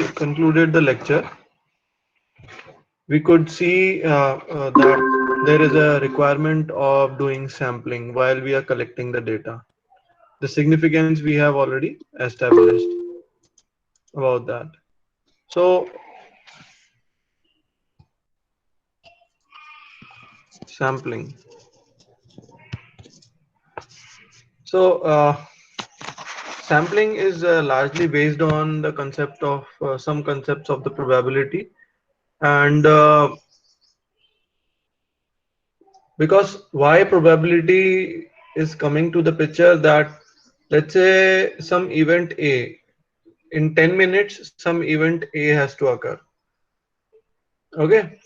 we concluded the lecture, we could see that there is a requirement of doing sampling while we are collecting the data. The significance we have already established about that. So sampling. So sampling is largely based on the concept of some concepts of the probability, and because why probability is coming to the picture, that let's say some event A, in 10 minutes some event A has to occur. Okay,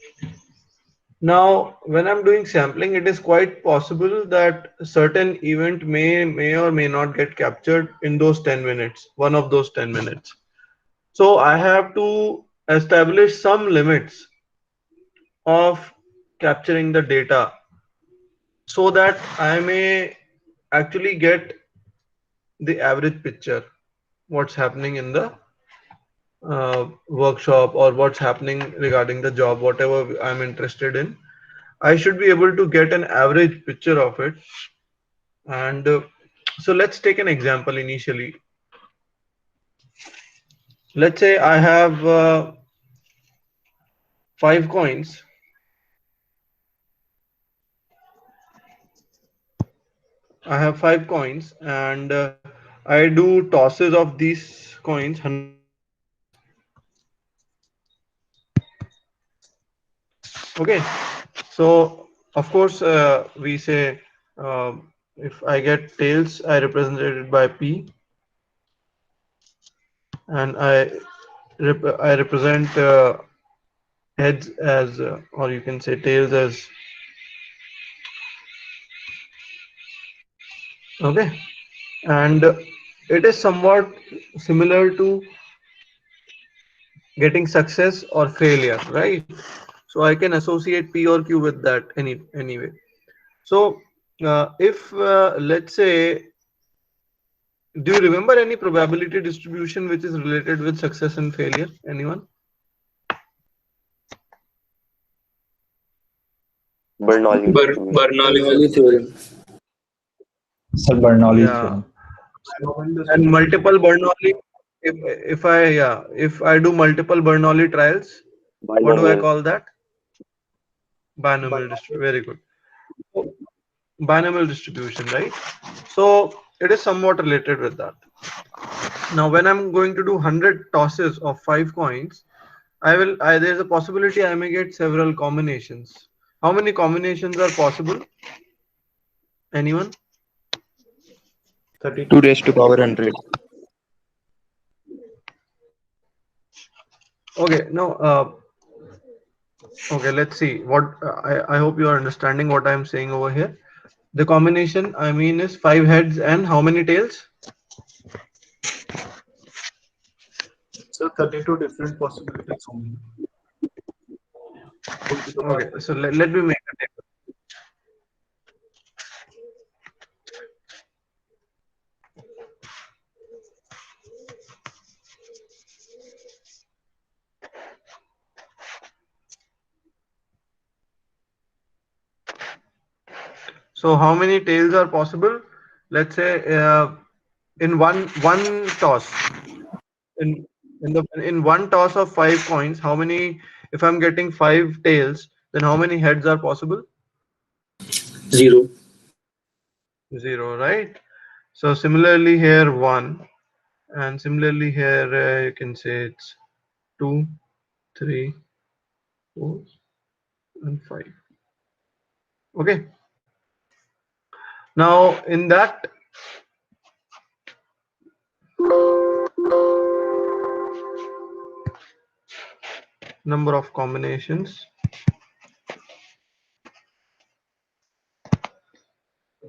now when I'm doing sampling, it is quite possible that a certain event may or may not get captured in those 10 minutes, one of those 10 minutes. So I have to establish some limits of capturing the data so that I may actually get the average picture, what's happening in the workshop, or what's happening regarding the job, whatever I'm interested in. I should be able to get an average picture of it. And so let's take an example initially. Let's say I have 5 coins. I have 5 coins, and I do tosses of these coins 100 times. Okay, so of course we say if I get tails, I represent it by P, and I represent heads as or you can say tails as, okay, and it is somewhat similar to getting success or failure, right? So I can associate P or Q with that anyway. So if let's say, do you remember any probability distribution which is related with success and failure? Anyone? Bernoulli distribution. Bernoulli theorem. Sir, Bernoulli Yeah, theorem. and multiple Bernoulli. If I do multiple Bernoulli trials, what do I Binomial. call that? Binomial distribution. Very good. So, binomial distribution, right? So it is somewhat related with that. Now, when I'm going to do 100 tosses of 5 coins, there's a possibility I may get several combinations. How many combinations are possible? Anyone? 2 raised to power 100. Okay, no. Okay, let's see. What I hope you are understanding what I'm saying over here. The combination I mean is 5 heads and how many tails? So 32 different possibilities only. Okay, so let me make a table. So how many tails are possible? Let's say in one toss, in one toss of 5 coins, how many? If I'm getting 5 tails, then how many heads are possible? 0. 0, right? So similarly here 1, and similarly here you can say it's 2, 3, 4, and 5. Okay. Now in that number of combinations,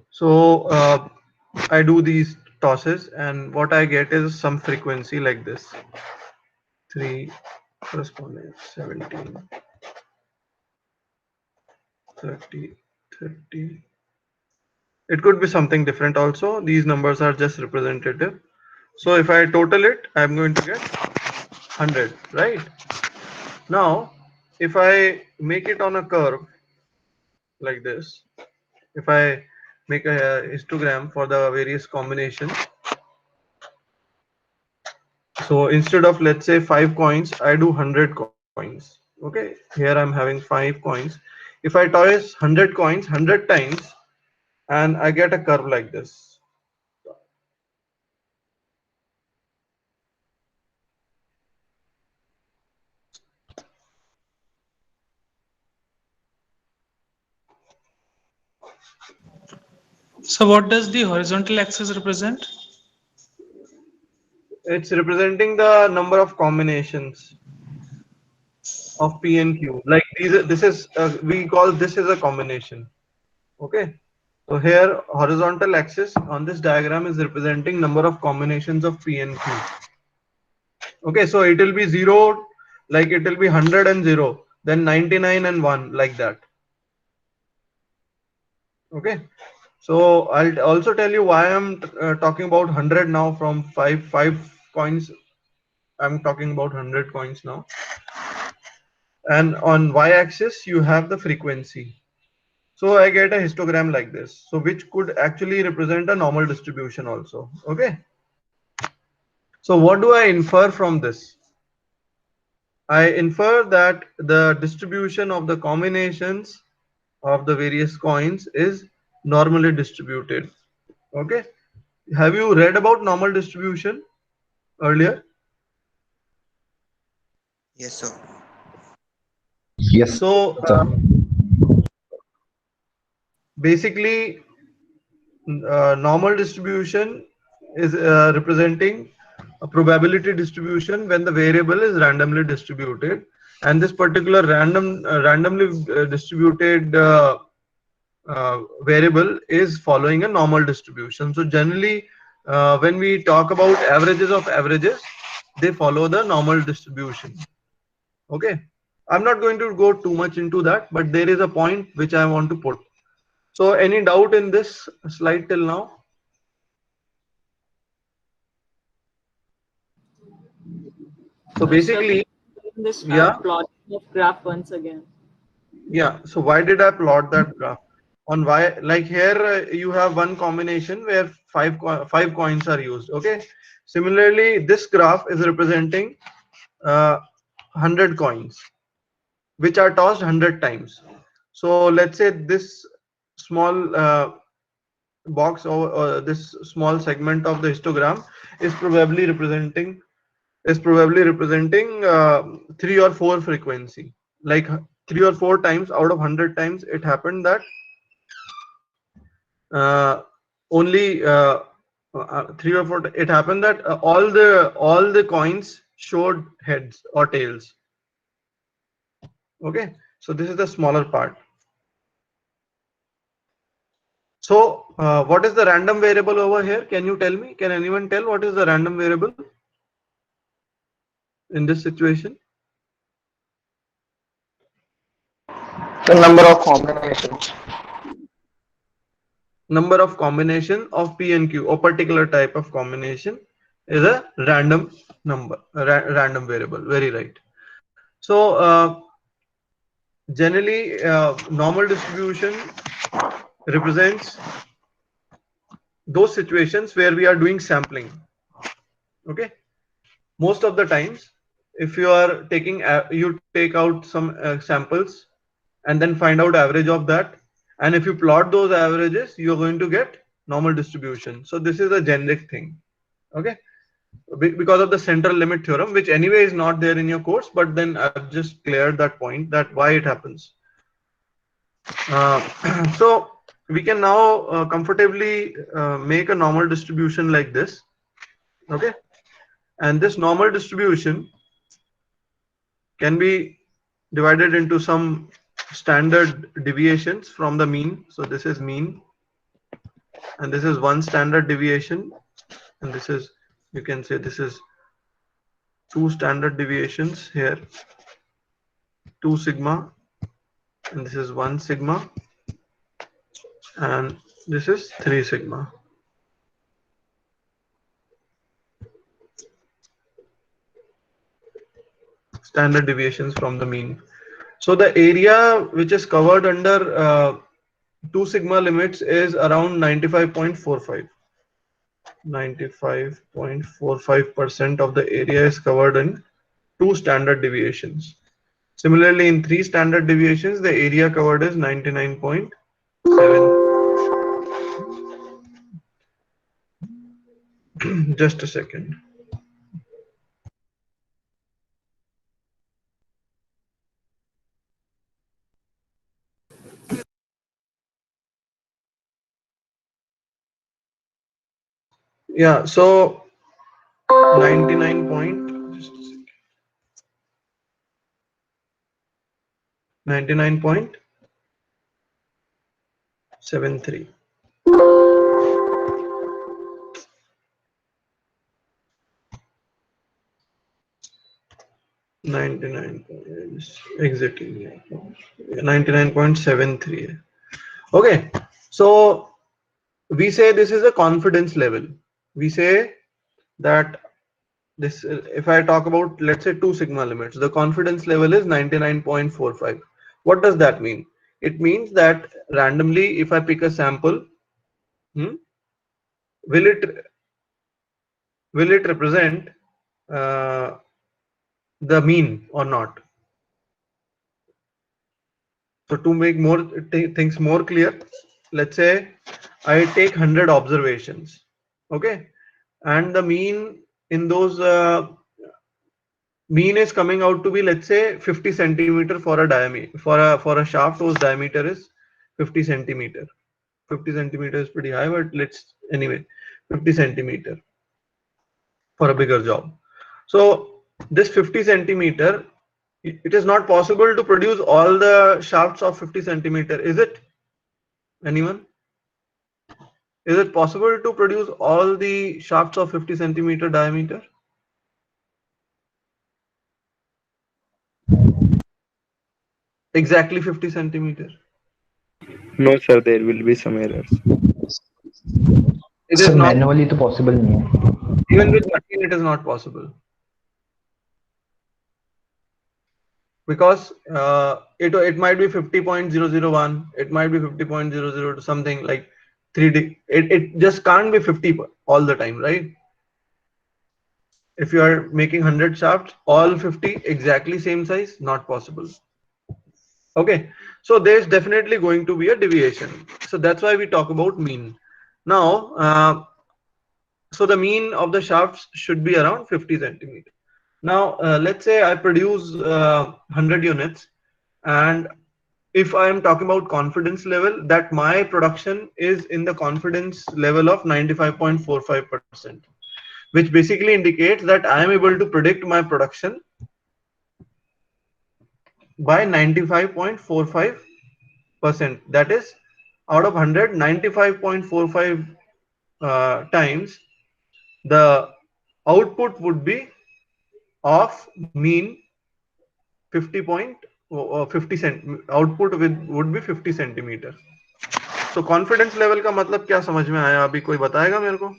so I do these tosses, and what I get is some frequency like this: 3 corresponding 17, 30, 30. It could be something different also. These numbers are just representative. So if I total it, I'm going to get 100, right? Now, if I make it on a curve like this, if I make a histogram for the various combinations, so instead of, let's say, 5 coins, I do 100 coins. Okay, here I'm having 5 coins. If I toss 100 coins 100 times, and I get a curve like this. So what does the horizontal axis represent? It's representing the number of combinations of P and Q. Like this is we call this is a combination. Okay, so here horizontal axis on this diagram is representing number of combinations of P and Q. Okay, so it will be 0, like it will be 100 and 0, then 99 and 1, like that. Okay, so I'll also tell you why I'm talking about 100 now. From five coins, I'm talking about 100 coins now. And on y-axis you have the frequency. So I get a histogram like this, so which could actually represent a normal distribution also. Okay, so what do I infer from this? I infer that the distribution of the combinations of the various coins is normally distributed. Okay, have you read about normal distribution earlier? Yes, sir. Yes, So sir. basically, normal distribution is representing a probability distribution when the variable is randomly distributed, and this particular randomly distributed variable is following a normal distribution. So generally, when we talk about averages of averages, they follow the normal distribution. Okay, I'm not going to go too much into that, but there is a point which I want to put. So any doubt in this slide till now? So Sir, basically, this yeah, plot of graph once again. yeah. So why did I plot that graph? On why, like here you have one combination where five coins are used. Okay. Similarly, this graph is representing 100 coins, which are tossed 100 times. So let's say this small box, or this small segment of the histogram is probably representing 3 or 4 frequency. Like 3 or 4 times out of 100 times it happened that only 3 or 4 it happened that all the coins showed heads or tails. Okay, so this is the smaller part. So what is the random variable over here? Can you tell me? Can anyone tell what is the random variable in this situation? The number of combinations. Number of combination of P and Q, or particular type of combination, is a random number, random variable. Very right. So generally, normal distribution represents those situations where we are doing sampling. Okay, most of the times, if you are taking you take out some samples and then find out average of that, and if you plot those averages, you're going to get normal distribution. So this is a generic thing. Okay, because of the central limit theorem, which anyway is not there in your course, but then I've just cleared that point, that why it happens. So we can now comfortably make a normal distribution like this. Okay, and this normal distribution can be divided into some standard deviations from the mean. So this is mean, and this is one standard deviation, and this is, you can say, this is 2 standard deviations here, 2 sigma, and this is 1 sigma, and this is 3 sigma. standard deviations from the mean. So the area which is covered under 2 sigma limits is around 95.45. 95.45% of the area is covered in 2 standard deviations. Similarly, in 3 standard deviations, the area covered is 99.7. Just a second. Yeah, so 99 point, just a second. 99.73. Exactly. 99.73. Okay, so we say this is a confidence level. We say that this, if I talk about, let's say 2 sigma limits, the confidence level is 99.45. What does that mean? It means that randomly, if I pick a sample, will it represent the mean or not? So to make more things more clear, let's say I take 100 observations, okay, and the mean in those mean is coming out to be, let's say, 50 centimeter for a diameter, for a shaft whose diameter is 50 centimeter. 50 centimeter is pretty high, but let's anyway 50 centimeter for a bigger job. So this 50 centimeter, it is not possible to produce all the shafts of 50 centimeter, is it? Anyone? Is it possible to produce all the shafts of 50 centimeter diameter? Exactly 50 centimeter. No, sir, there will be some errors. It sir is not. Manually तो possible नहीं है. Even with machine, it is not possible. Because it might be 50.001, it might be 50.00 something like 3D. It just can't be 50 all the time, right? If you are making 100 shafts, all 50 exactly same size, not possible. Okay, so there's definitely going to be a deviation. So that's why we talk about mean. Now, so the mean of the shafts should be around 50 centimeters. Now, let's say I produce 100 units, and if I am talking about confidence level, that my production is in the confidence level of 95.45%, which basically indicates that I am able to predict my production by 95.45%. That is, out of 100, 95.45 times the output would be of mean 50 cent. Output would be 50 centimeter. तो confidence level का मतलब क्या समझ में आया? अभी कोई बताएगा मेरे को?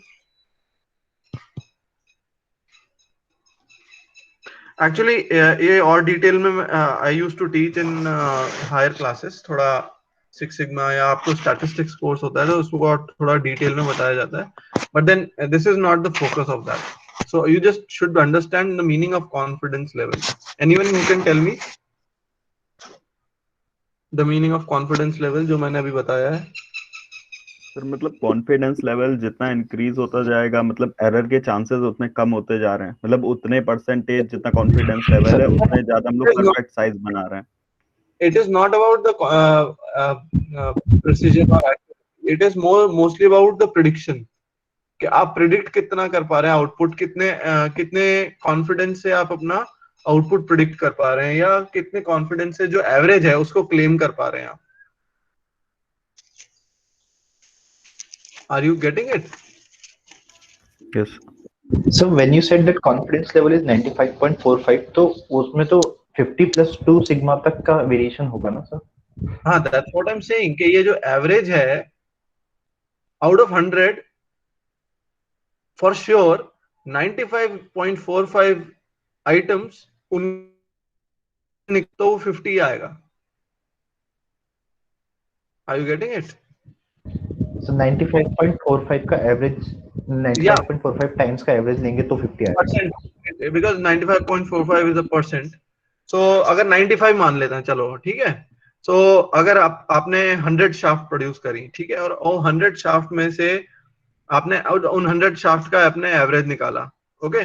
एक्चुअली ये और डिटेल में I used to teach in higher classes. थोड़ा 6 सिग्मा या आपको स्टैटिस्टिक्स कोर्स होता है तो उसको थोड़ा डिटेल में बताया जाता है. But then this is not the focus of that. So you just should understand the meaning of confidence level. Anyone who can tell me the meaning of confidence level जो मैंने अभी बताया है? सर मतलब कॉन्फिडेंस लेवल जितना increase होता जाएगा, मतलब एरर के चांसेस उतने कम होते जा रहे हैं. मतलब उतने परसेंटेज जितना कॉन्फिडेंस लेवल है उतने ज्यादा हम लोग परफेक्ट साइज बना रहे हैं. It is not about the precision or accuracy. It is mostly about the prediction. कि आप प्रिडिक्ट कितना कर पा रहे हैं, आउटपुट कितने कॉन्फिडेंस से आप अपना आउटपुट प्रिडिक्ट कर पा रहे हैं, या कितने कॉन्फिडेंस से जो एवरेज है उसको क्लेम कर पा रहे हैं आप. Are you getting it? Yes. So when you said that confidence level is 95.45, तो उसमें तो 50 plus 2 sigma तक का वेरिएशन होगा ना सर? हाँ, that's what I'm saying कि ये जो एवरेज है out of 100, for sure 95.45 items तो वो 50 आएगा. Are you getting it? So 95.45 का एवरेज, Yeah, 95.45 टाइम्स का एवरेज लेंगे तो 50 आएगा. percent, because 95.45 is a percent. So अगर 95 मान लेते हैं, चलो ठीक है. So अगर आपने 100 शाफ्ट प्रोड्यूस करी, ठीक है, और 100 शाफ्ट में से आपने उन 100 शाफ्ट का आपने एवरेज निकाला. ओके,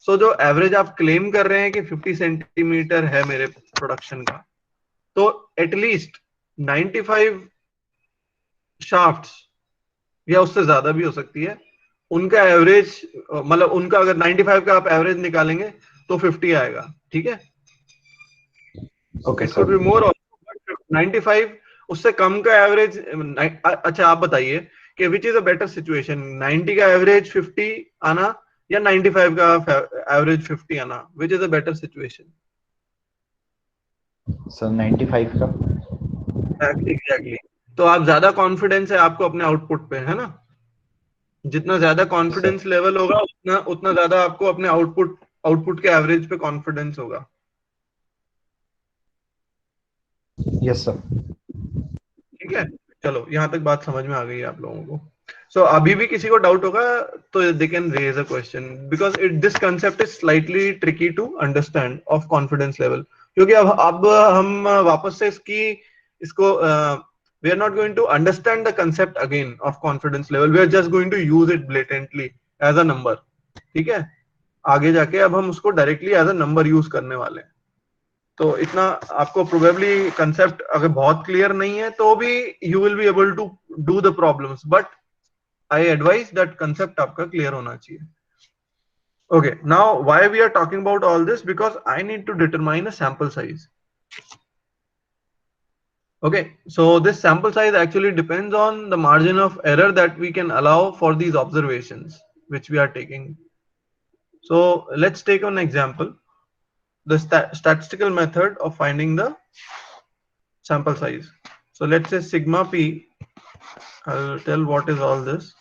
सो जो एवरेज आप क्लेम कर रहे हैं कि 50 सेंटीमीटर है मेरे प्रोडक्शन का, तो एटलीस्ट 95 शाफ्ट्स या उससे ज्यादा भी हो सकती है, उनका एवरेज, मतलब उनका अगर 95 का आप एवरेज निकालेंगे तो 50 आएगा. ठीक है, okay it could sir. Be more, 95 उससे कम का एवरेज. अच्छा आप बताइए कि which is a better situation, 90 का एवरेज 50 आना या 95 का एवरेज 50 आना, which is a better situation? Sir 95 का. एग्जैक्टली. तो आप ज्यादा कॉन्फिडेंस है आपको अपने आउटपुट पे, है ना? जितना ज्यादा कॉन्फिडेंस लेवल होगा उतना उतना ज्यादा आपको अपने आउटपुट के एवरेज पे कॉन्फिडेंस होगा. Yes sir. ठीक है, चलो यहाँ तक बात समझ में आ गई है आप लोगों को. सो अभी भी किसी को डाउट होगा तो they can raise a question, because this concept is slightly tricky to understand of confidence level. क्योंकि अब हम वापस से इसको we are not going to understand the concept again of confidence level, we are just going to use it blatantly as a number. ठीक है, आगे जाके अब हम उसको directly as a number use करने वाले हैं. तो इतना आपको प्रोबेबली कंसेप्ट अगर बहुत क्लियर नहीं है तो भी you will be able to do the problems, but I advise that concept आपका क्लियर होना चाहिए. Okay, now why we are talking about all this? Because I need to determine a sample size. Okay, so this sample size actually depends on the margin of error that we can allow for these observations which we are taking. So let's take an example, the statistical method of finding the sample size. So let's say sigma p, I'll tell what is all this.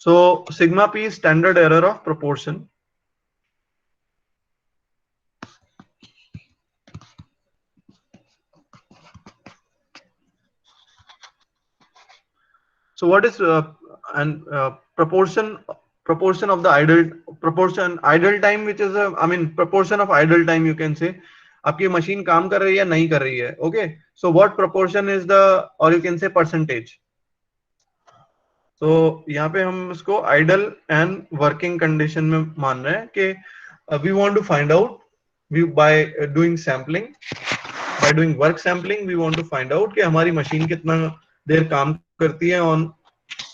So sigma p is standard error of proportion. So what is proportion of the idle time, which is proportion of idle time, you can say. आपकी machine काम कर रही है नहीं कर रही है. Okay, so what proportion is the, और यू कैन से परसेंटेज. तो यहाँ पे हम इसको आइडल एंड वर्किंग कंडीशन में मान रहे हैं कि we want to find out, we by doing sampling, by doing work sampling we want to find out कि हमारी मशीन कितना देर काम करती है ऑन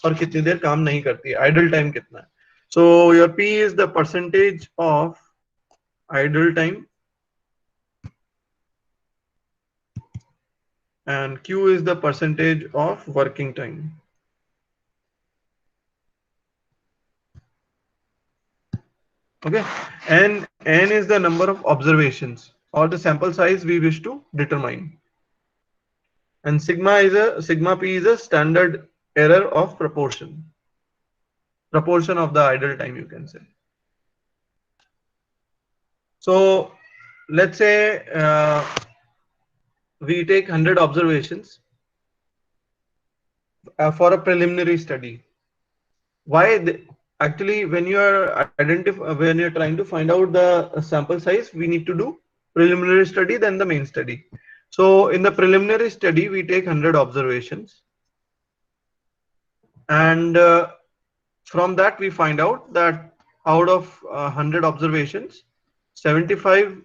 और कितनी देर काम नहीं करती है, आइडल टाइम कितना है. So your P is the percentage of idle time and Q is the percentage of working time. Okay, and N is the number of observations or the sample size we wish to determine, and sigma p is a standard error of proportion of the idle time, you can say. So let's say we take 100 observations for a preliminary study. Why actually when you are when you're trying to find out the sample size, we need to do preliminary study then the main study. So in the preliminary study we take 100 observations, and from that we find out that out of 100 observations, 75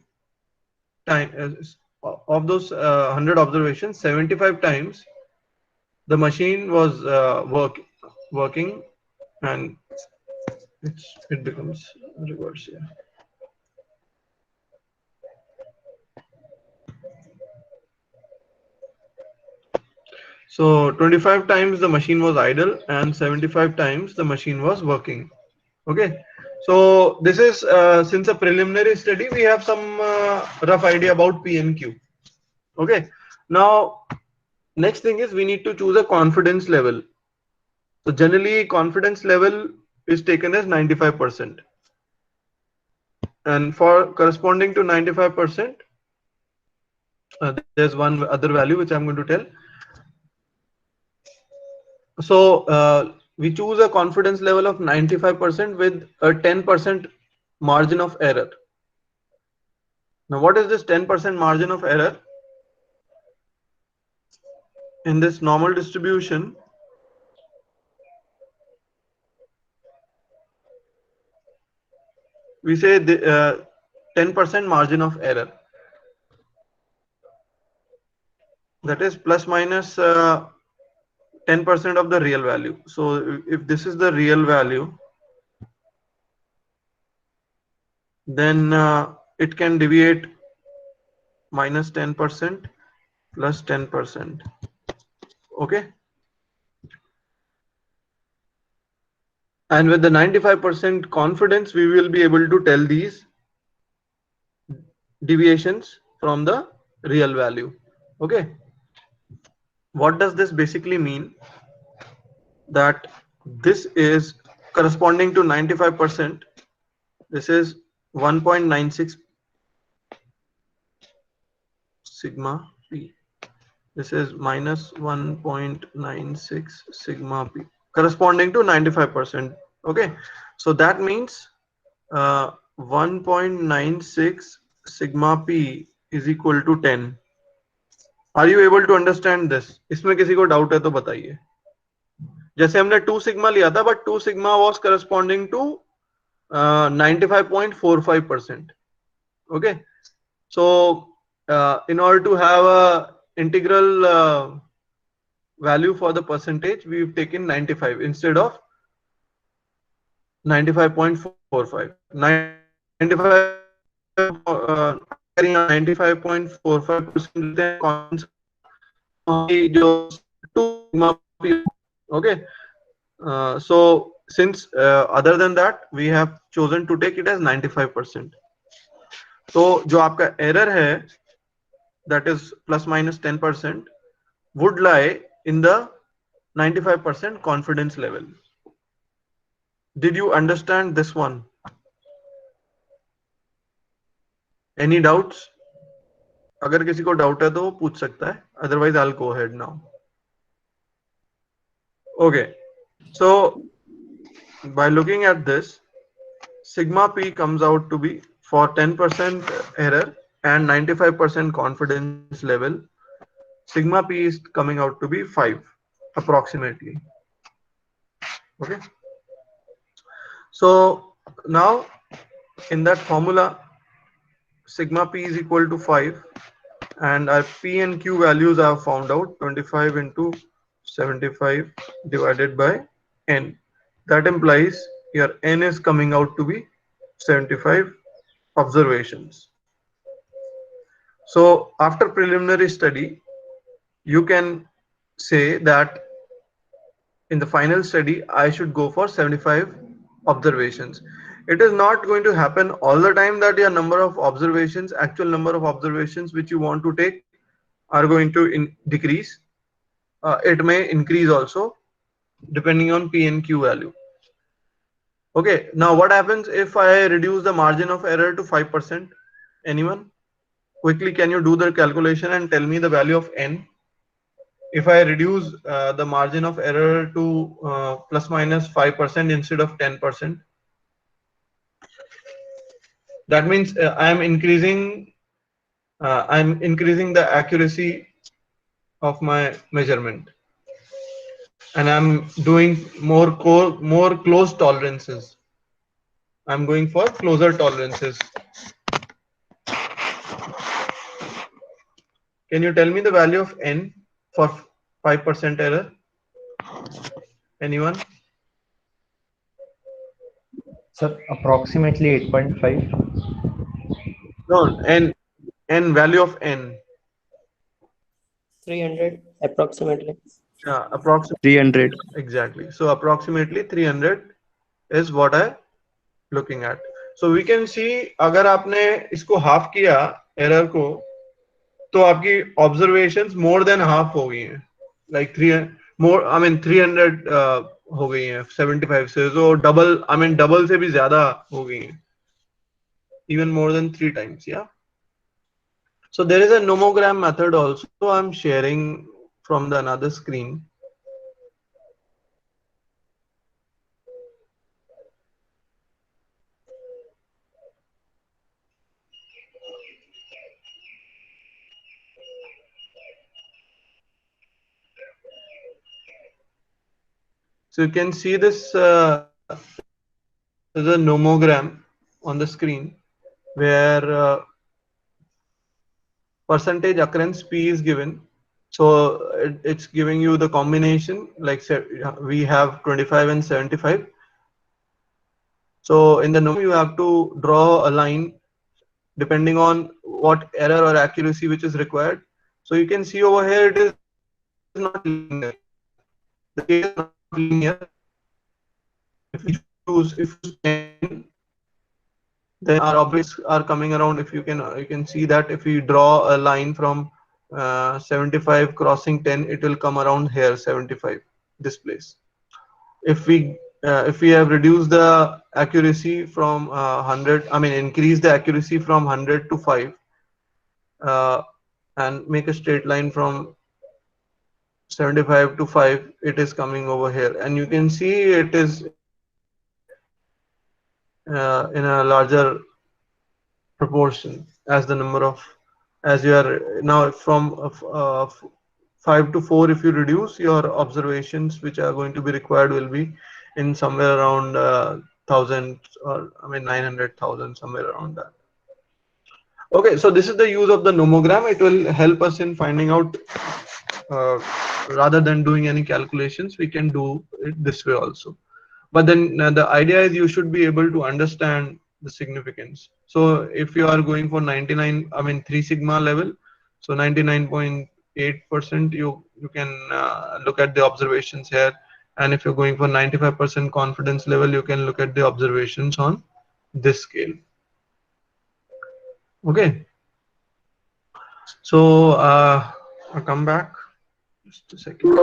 times of those 100 observations, 75 times the machine was working, and it becomes reverse here. So 25 times the machine was idle and 75 times the machine was working. Okay, so this is since a preliminary study we have some rough idea about P and Q. Okay, now next thing is we need to choose a confidence level. So generally confidence level is taken as 95%. And for corresponding to 95%, there's one other value which I'm going to tell. So we choose a confidence level of 95% with a 10% margin of error. Now, what is this 10% margin of error? In this normal distribution, we say the 10% margin of error. That is plus minus 10% of the real value. So if this is the real value, then it can deviate minus 10% plus 10%. Okay. And with the 95% confidence, we will be able to tell these deviations from the real value. Okay. What does this basically mean? That this is corresponding to 95%. This is 1.96 sigma p. This is minus 1.96 sigma p, corresponding to 95%. Okay, so that means 1.96 sigma p is equal to 10. Are you able to understand this? इसमें किसी को doubt है तो बताइए. जैसे हमने 2 sigma लिया था, but 2 sigma was corresponding to 95.45%. Okay, so in order to have a integral value for the percentage, we've taken 95 instead of 95.45. 95.45% okay. So since other than that, we have chosen to take it as 95%. So जो आपका error है, that is plus minus 10%, would lie in the 95% confidence level. Did you understand this one? Any doubts? अगर किसी को doubt है तो वो पूछ सकता है. Otherwise, I'll go ahead now. Okay. So by looking at this, sigma p comes out to be, for 10% error and 95% confidence level, sigma p is coming out to be 5 approximately. Okay. So now in that formula, sigma p is equal to 5 and our p and q values are found out. 25 into 75 divided by n. That implies your n is coming out to be 75 observations. So after preliminary study, you can say that in the final study, I should go for 75 observations. It is not going to happen all the time that your number of observations, actual number of observations which you want to take, are going to decrease. It may increase also depending on P and Q value. Okay, now what happens if I reduce the margin of error to 5%? Anyone? Quickly, can you do the calculation and tell me the value of n? If I reduce the margin of error to plus minus 5% instead of 10%, that means I'm increasing the accuracy of my measurement, and I'm doing more close tolerances. I'm going for closer tolerances. Can you tell me the value of n for 5% error? Anyone? Sir, approximately 8.5. No, n value of n. 300 approximately. Yeah, approximately 300. exactly. So approximately 300 is what I looking at. So we can see, अगर आपने इसको half किया error को, तो आपकी observations more than half हो गई हैं, like 300 हो गई हैं 75 से, so double से भी ज्यादा हो गई हैं. even more than 3 times. Yeah. So there is a nomogram method also I'm sharing from the another screen. So you can see this is a nomogram on the screen where percentage occurrence P is given. So it's giving you the combination, like we have 25 and 75. So in the nomogram, you have to draw a line depending on what error or accuracy which is required. So you can see over here, it is not linear. The case is not linear. If we choose 10, then our objects are coming around. If you can see that if we draw a line from 75 crossing 10, it will come around here 75, this place. If we have reduced the accuracy from 100, I mean increase the accuracy from 100 to 5, and make a straight line from 75 to 5, it is coming over here, and you can see it is in a larger proportion as the number of, as you are now from 5 to 4, if you reduce, your observations which are going to be required will be in somewhere around 1000, or I mean 900,000, somewhere around that. Okay, so this is the use of the nomogram. It will help us in finding out, rather than doing any calculations, we can do it this way also. But then the idea is you should be able to understand the significance. So if you are going for 99, I mean 3 sigma level, so 99.8%, you can look at the observations here. And if you're going for 95% confidence level, you can look at the observations on this scale. Okay. So I'll come back just a second.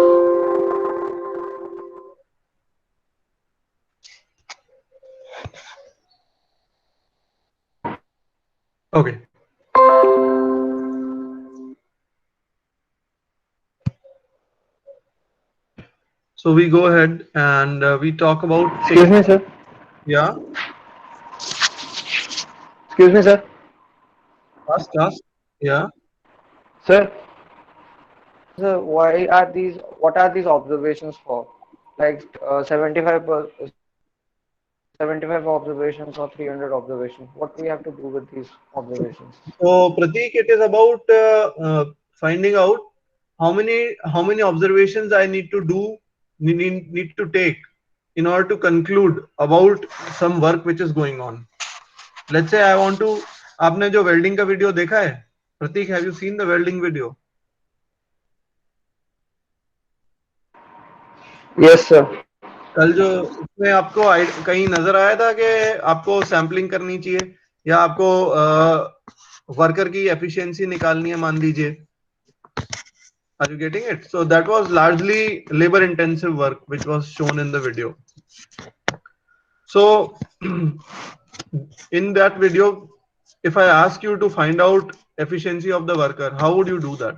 Okay. So we go ahead and we talk about. Excuse me, sir. Yeah. Excuse me, sir. Ask. Yeah. Sir. Sir, why are these? What are these observations for? Like 75 observations or 300 observations. What do we have to do with these observations? So Pratik, it is about finding out how many observations I need to do, need to take in order to conclude about some work which is going on. Let's say I want to. आपने जो welding का video देखा है, Pratik, have you seen the welding video? Yes, sir. कल जो उसमें आपको कहीं नजर आया था कि आपको सैम्पलिंग करनी चाहिए या आपको वर्कर की एफिशिएंसी निकालनी है, मान लीजिए. Are you getting it? So that was largely labor intensive work which was shown in the video. So in that video, if I ask you to find out efficiency of the worker, how would you do that?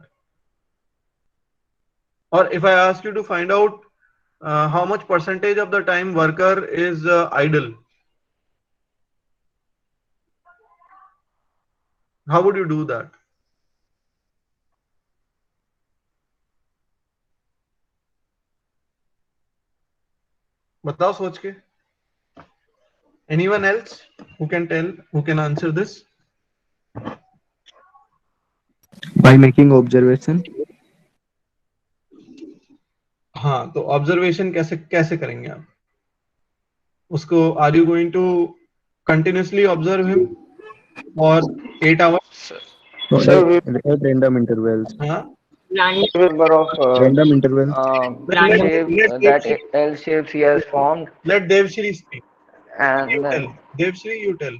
Or if I ask you to find out how much percentage of the time worker is idle, how would you do that? बताओ सोच के. Anyone else who can tell, who can answer this? By making observation. हाँ, तो observation कैसे करेंगे आप उसको? Are you going to continuously observe him और 8 hours? So at random intervals. हाँ, Number of Random intervals. that L shapes he has formed, let Devshri speak. and You then tell. Devshri, you tell.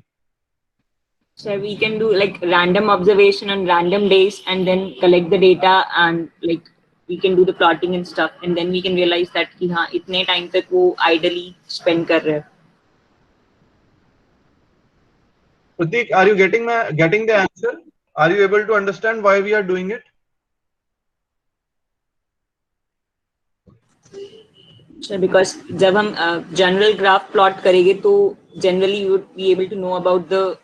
So we can do like random observation on random days and then collect the data, and like we can do the plotting and stuff, and then we can realize that कि हाँ इतने time तक वो idly spend कर रहे हैं. Prateek, are you getting the answer? Are you able to understand why we are doing it? Sure, because जब हम general graph plot करेंगे तो generally you would be able to know about the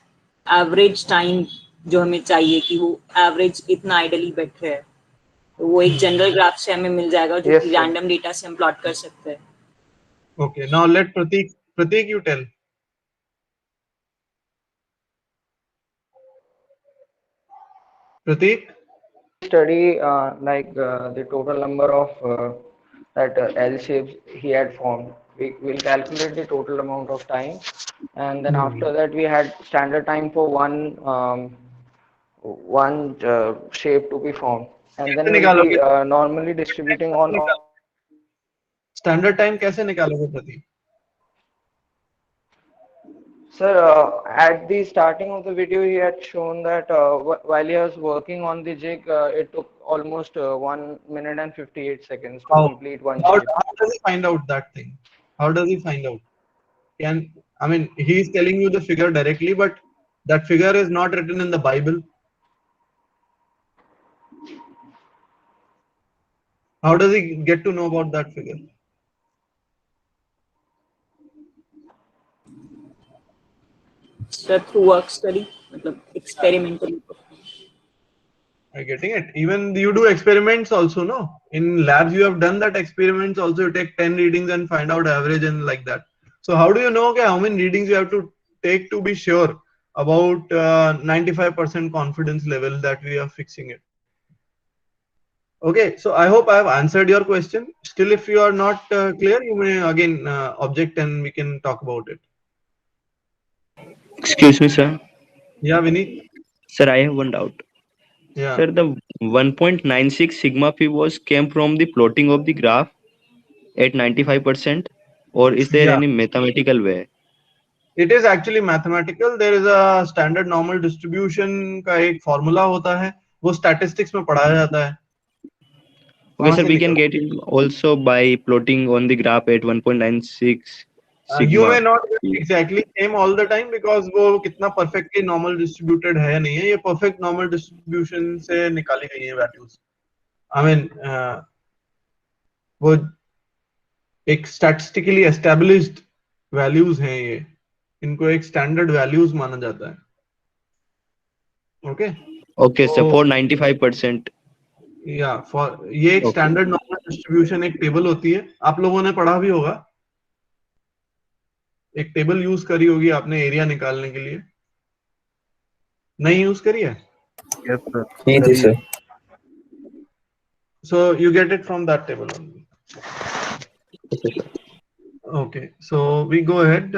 average time जो हमें चाहिए कि वो average इतना ideally better है, तो वो एक general graph से हमें मिल जाएगा जो Yes, कि sir. random data से हम plot कर सकते हैं. Okay, now let Prateek, you tell. Prateek? Study the total number of that L shapes he had formed. We will calculate the total amount of time, and then after that we had standard time for one shape to be formed, and then कैसे we'll be निकालोगे? normally distributing on all. Standard time कैसे निकालोगे प्रतीक? Sir, at the starting of the video, he had shown that while he was working on the jig, it took almost 1 minute and 58 seconds to complete one How shape. does he find out that thing? How does he find out? He is telling you the figure directly, but that figure is not written in the Bible. How does he get to know about that figure? So through work study, मतलब experimentally. Are you getting it? Even you do experiments also, no? In labs, you have done that experiments also. You take 10 readings and find out average and like that. So how do you know how many readings you have to take to be sure about 95% confidence level that we are fixing it? Okay, so I hope I have answered your question. Still, if you are not clear, you may again object and we can talk about it. Excuse me, sir. Yeah, Vineet. Sir, I have one doubt. Yeah. Sir, the 1.96 sigma phi came from the plotting of the graph at 95%, or is there Yeah. any mathematical way? It is actually mathematical. There is a standard normal distribution का एक formula होता है, वो statistics में पढ़ाया जाता है. Okay, sir, we can get it also by plotting on the graph at 1.96 sigma. You may not get exactly same all the time because वो कितना perfectly normal distributed है नहीं है, ये perfect normal distribution से निकाली गई है values. वो एक statistically established values हैं ये, इनको एक standard values माना जाता है. Okay. Okay, so for 95%. या फॉर ये एक स्टैंडर्ड नॉर्मल डिस्ट्रीब्यूशन एक टेबल होती है, आप लोगों ने पढ़ा भी होगा. एक टेबल यूज करी होगी आपने एरिया निकालने के लिए, नहीं यूज करी है? Yes, sir. So you get it from that table only. Okay, so we go ahead.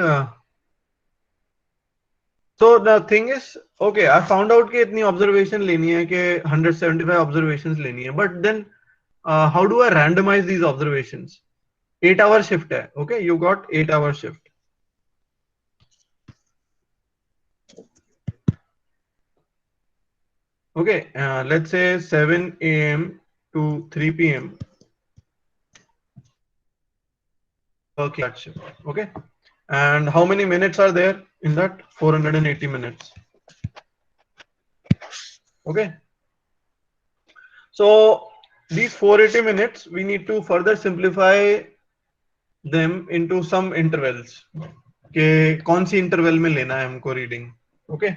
So the thing is, okay, I found out कि इतनी observation लेनी है कि 175 observations लेनी है, but then how do I randomize these observations? 8-hour shift है, okay, you got 8-hour shift. Okay, let's say 7 a.m. to 3 p.m. Okay, that shift. Okay, and how many minutes are there in that? 480 minutes. Okay, so these 480 minutes we need to further simplify them into some intervals. कि कौन सी interval में लेना है हमको reading. Okay.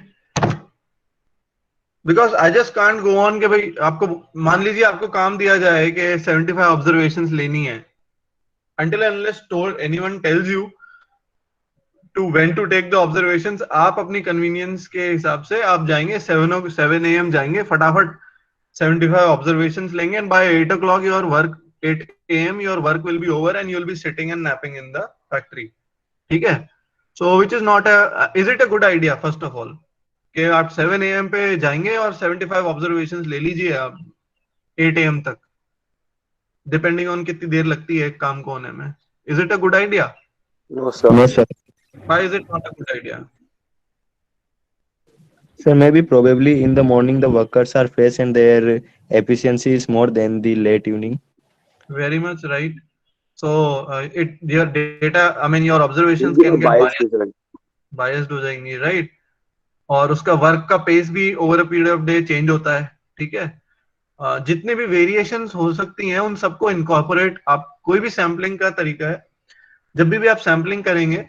Because I just can't go on कि भाई आपको मान लीजिए आपको काम दिया जाए कि 75 observations लेनी है. Until and unless anyone tells you to when to take the observations, आप अपनी convenience के हिसाब से आप जाएंगे 7 a.m. जाएंगे फटाफट 75 observations लेंगे and by 8 o'clock your work 8 a.m. your work will be over and you will be sitting and napping in the factory. ठीक है? So which is not is it a good idea first of all? कि आप 7 a.m. पे जाएंगे और 75 observations ले लीजिए आप 8 a.m. तक, डिपेंडिंग ऑन कितनी देर लगती है एक काम को होने में. Is it a good idea? No, sir. No, sir. Why is it not a good idea? Sir, maybe probably in the morning the workers are fresh and their efficiency is more than the late evening. Very much right. So your data, your observations can get biased हो जाएंगी, right? और उसका work का pace भी over a period of day change होता है, ठीक है। जितने भी वेरिएशंस हो सकती हैं उन सबको इनकॉर्पोरेट, आप कोई भी सैम्पलिंग का तरीका है, जब भी आप सैम्पलिंग करेंगे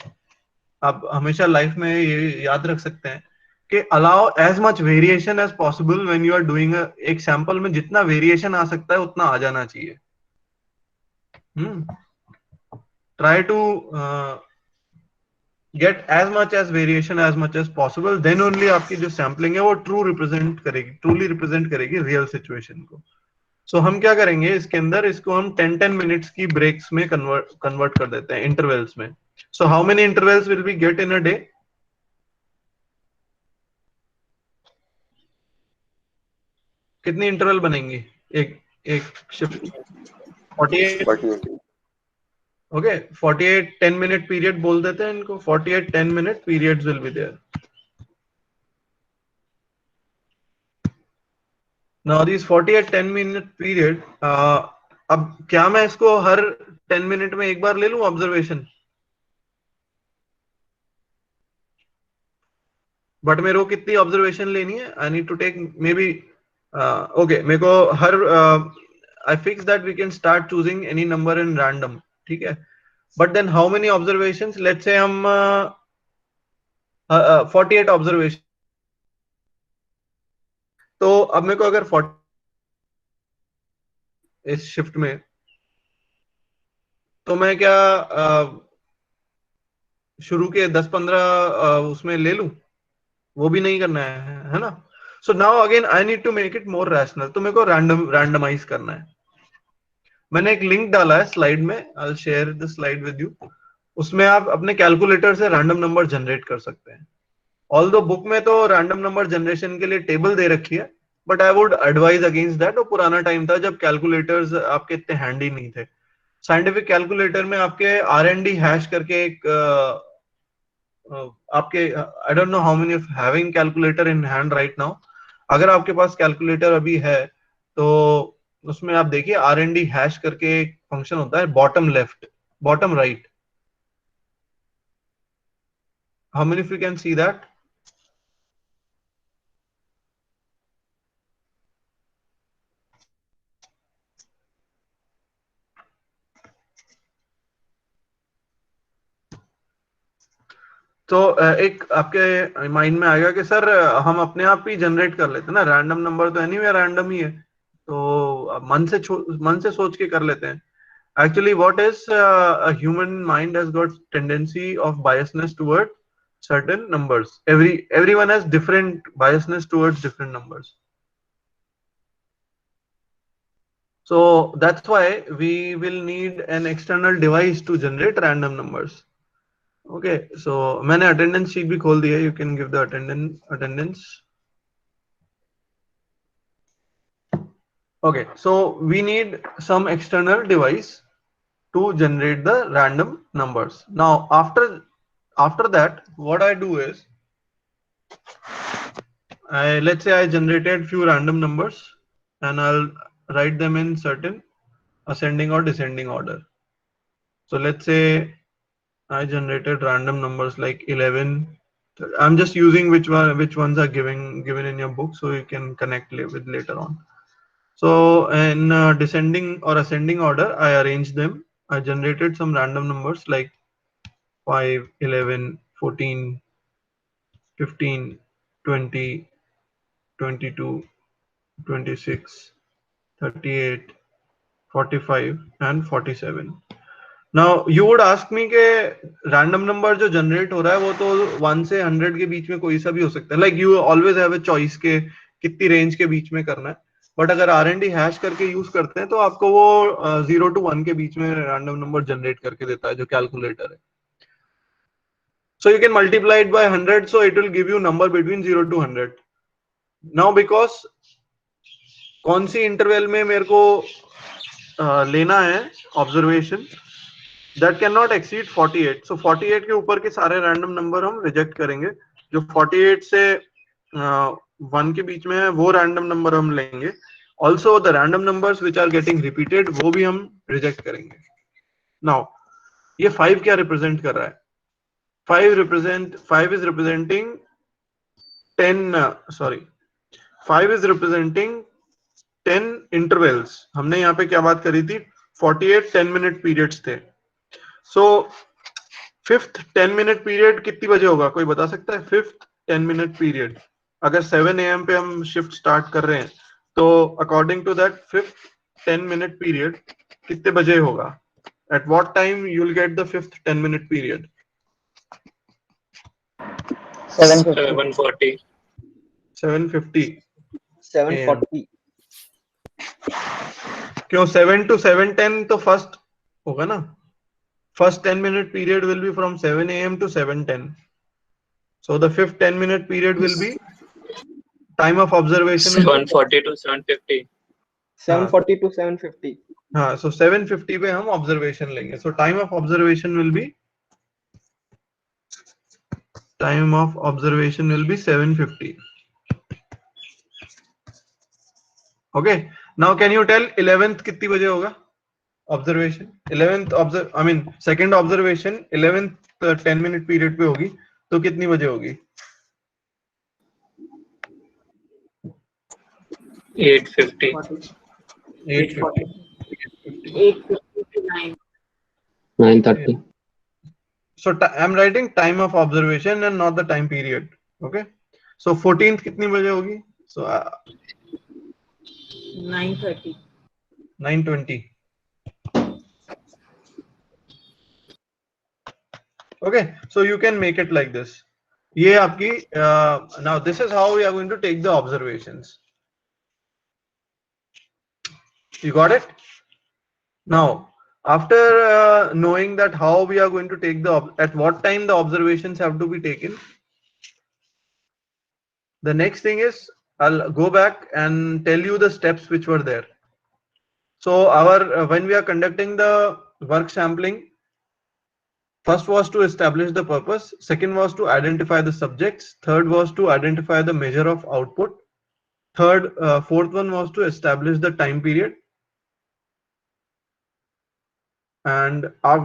आप हमेशा लाइफ में ये याद रख सकते हैं कि allow as much variation as possible when you are doing एक सैंपल में जितना वेरिएशन आ सकता है उतना आ जाना चाहिए। Try to get as much as variation as much as possible, then only आपकी जो सैम्पलिंग है वो ट्रूली रिप्रेजेंट करेगी रियल सिचुएशन को। सो हम क्या करेंगे इसके अंदर, इसको हम 10-10 मिनट्स की ब्रेक्स में कन्वर्ट कर देते हैं, इंटरवल्स में। So how many intervals will be get in a day? कितनी इंटरवल बनेंगी एक एक शिफ्ट? 48। ओके, 48 10-minute पीरियड बोल देते हैं इनको, 48 10-minute periods will be there. Now these 48 10-minute period, अब क्या मैं इसको हर 10 मिनट में एक बार ले लूं ऑब्जर्वेशन? बट मेरे को कितनी ऑब्जर्वेशन लेनी है? I need to take maybe okay, मेरे को हर I fix that we can start choosing any number in random, ठीक है। But then how many observations? Let's say हम 48 ऑब्जर्वेशन, तो अब मेरे को अगर 40 इस शिफ्ट में, तो मैं क्या शुरू के 10-15 उसमें ले लूं? वो भी नहीं करना है ना। So now again I need to make it more rational, तो मेरे को रैंडमाइज करना है। मैंने एक लिंक डाला है स्लाइड में, I will share the slide with you. उसमें आप अपने कैलकुलेटर से रैंडम नंबर जनरेट कर सकते हैं। ऑल्दो बुक में तो रैंडम नंबर जनरेशन के लिए टेबल दे रखी है, but I would advise against that. वो पुराना टाइम था जब कैलकुलेटर्स आपके इतने हैंडी नहीं थे। साइंटिफिक कैलकुलेटर में आपके R&D हैश करके एक आपके, I don't know how many of having calculator in hand right now. अगर आपके पास कैलकुलेटर अभी है तो उसमें आप देखिए R&D हैश करके एक फंक्शन होता है, bottom left bottom right. How many of you can see that? तो एक आपके माइंड में आएगा कि सर हम अपने आप ही जनरेट कर लेते हैं ना, रैंडम नंबर तो एनीवे रैंडम ही है, तो मन से सोच के कर लेते हैं। Actually what is human mind has got tendency of biasness toward certain numbers. Everyone has different biasness towards different numbers. So that's why we will need an external device to generate random numbers. Okay, so मैंने attendance sheet भी खोल दी है, you can give the attendance. Okay, so we need some external device to generate the random numbers. Now after that, what I do is, let's say I generated few random numbers and I'll write them in certain ascending or descending order. So let's say I generated random numbers like 11. I'm just using which ones are given in your book, so you can connect with later on. So in descending or ascending order, I arranged them. I generated some random numbers like 5, 11, 14, 15, 20, 22, 26, 38, 45 and 47. Now you would ask me के random number जो generate हो रहा है वो तो 1 से 100 के बीच में कोई सा भी हो सकता है, like you always have a choice के कितनी range के बीच में करना है। बट अगर R&D हैश करके यूज करते हैं तो आपको वो 0 to 1 के बीच में रैंडम नंबर जनरेट करके देता है जो कैलकुलेटर है। So you can multiply it by 100, so it will give you number between 0 to 100. Now because कौन सी इंटरवल में मेरे को लेना है observation, that cannot exceed 48. So 48 के ऊपर के सारे रैंडम नंबर हम रिजेक्ट करेंगे। जो 48 से 1 के बीच में है वो रैंडम नंबर हम लेंगे। Also the random numbers which are getting repeated वो भी हम रिजेक्ट करेंगे। नाउ ये 5 क्या रिप्रेजेंट कर रहा है? 5 is representing 5 is representing 10 intervals. हमने यहाँ पे क्या बात करी थी? 48 10-minute periods थे. So fifth 10-minute period कितनी बजे होगा? कोई बता सकता है? Fifth 10-minute period. अगर 7 AM पे हम shift start कर रहे हैं, तो according to that fifth 10-minute period कितने बजे होगा? At what time you will get the fifth 10-minute period? 7:50. 7:50. 7:40. क्यों 7 to 7:10 तो first होगा ना? First 10-minute period will be from 7 AM to 7:10. So the fifth 10-minute period will be time of observation. 7:40 to 7:50. 7:40 to 7:50. हाँ, so 7:50 पे हम observation लेंगे. So time of observation will be 7:50. Okay. Now can you tell 11th कितनी बजे होगा? Observation. 11th second observation 11th 10-minute period पे होगी. तो कितनी बजे होगी? 8:50. 8:50. 8:59. 9:30. So I'm writing time of observation and not the time period. Okay. So 14th कितनी बजे होगी? So 9:30. 9:20. Okay. So you can make it like this. ये आपकी now this is how we are going to take the observations. You got it? Now, after knowing that how we are going to take at what time the observations have to be taken, the next thing is I'll go back and tell you the steps which were there. So when we are conducting the work sampling, first was to establish the purpose, second was to identify the subjects, third was to identify the measure of output, fourth one was to establish the time period, and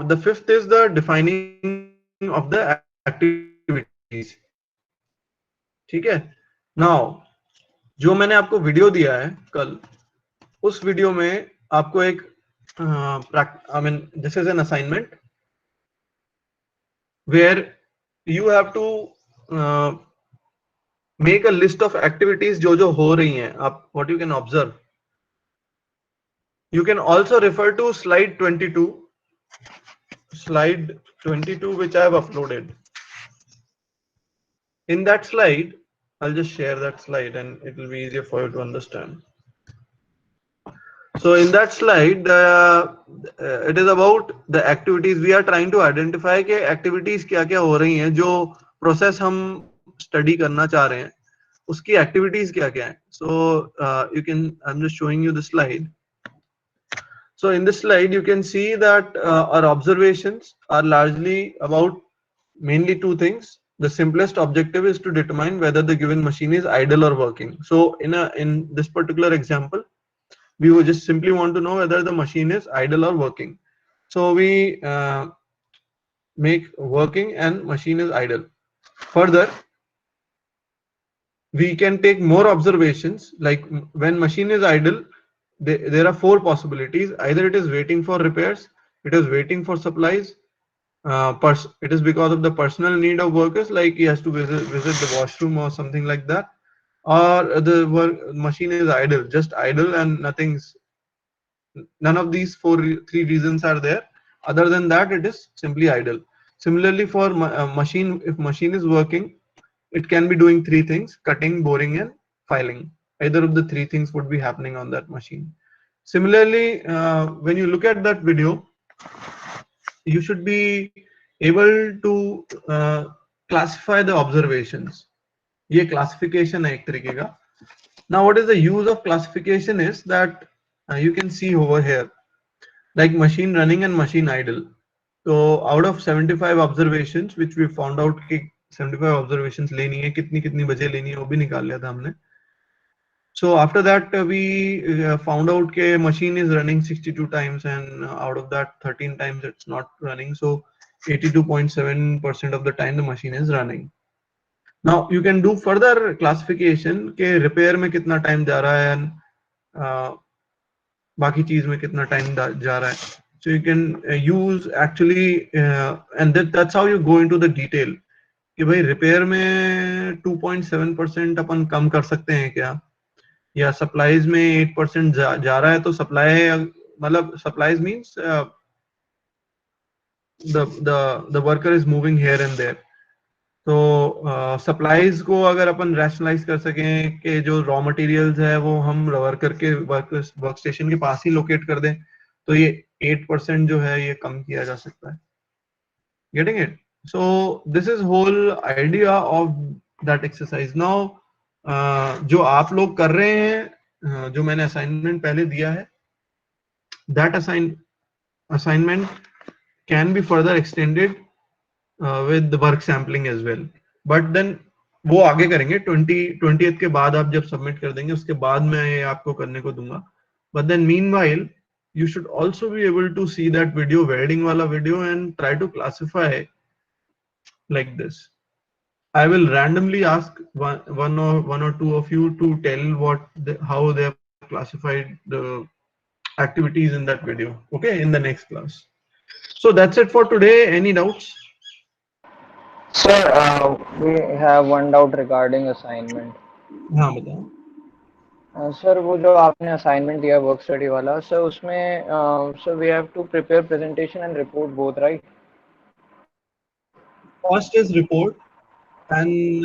the fifth is the defining of the activities. ठीक है? Now, जो मैंने आपको video दिया है कल, उस video में आपको एक this is an assignment where you have to make a list of activities जो हो रही हैं. What you can observe. You can also refer to slide 22. Slide 22 which I have uploaded. In that slide, I'll just share that slide and it will be easier for you to understand. So in that slide, it is about the activities. We are trying to identify के activities क्या-क्या हो रही हैं, जो process हम study करना चाह रहे हैं, उसकी activities क्या-क्या हैं. So I'm just showing you the slide. So in this slide, you can see that our observations are largely about mainly two things. The simplest objective is to determine whether the given machine is idle or working. So in this particular example, we would just simply want to know whether the machine is idle or working. So we make working and machine is idle. Further, we can take more observations, like when machine is idle, there are four possibilities. Either it is waiting for repairs, it is waiting for supplies, it is because of the personal need of workers, like he has to visit the washroom or something like that, or the machine is idle, just idle, and none of these three reasons are there. Other than that, it is simply idle. Similarly, for machine, if machine is working, it can be doing three things: cutting, boring, and filing. Either of the three things would be happening on that machine. Similarly, when you look at that video, you should be able to classify the observations. ये classification है एक तरीके का. Now, what is the use of classification is that you can see over here, like machine running and machine idle. So out of 75 observations, which we found out कि 75 observations लेनी है, कितनी बजे लेनी है, वो भी निकाल लिया था हमने. So after that, we found out that machine is running 62 times, and out of that 13 times it's not running. So 82.7% of the time the machine is running. Now you can do further classification के repair में कितना time जा रहा है and बाकी चीज में कितना time जा रहा है. So you can use actually and that's how you go into the detail कि भाई repair में 2.7% अपन कम कर सकते हैं क्या, या supplies में 8% जा रहा है तो supply मतलब supplies means the worker is moving here and there. तो सप्लाईज को अगर अपन रैशनलाइज कर सकें कि जो रॉ मटेरियल्स है वो हम वर्कर के वर्क स्टेशन के पास ही लोकेट कर दें, तो ये 8% जो है ये कम किया जा सकता है. Getting it? So this is whole idea of that exercise. Now जो आप लोग कर रहे हैं, जो मैंने असाइनमेंट पहले दिया है, that assignment can be further extended with the work sampling as well, but then वो आगे करेंगे 20th के बाद. आप जब सबमिट कर देंगे उसके बाद मैं ये आपको करने को दूंगा. But then meanwhile you should also be able to see that video, welding वाला video, and try to classify like this. I will randomly ask one or two of you to tell how they have classified the activities in that video, okay, in the next class. So that's it for today. Any doubts? Sir, we have one doubt regarding assignment. हाँ बताओ. Sir वो जो आपने assignment दिया work study वाला, sir उसमें sir we have to prepare presentation and report both, right? First is report, and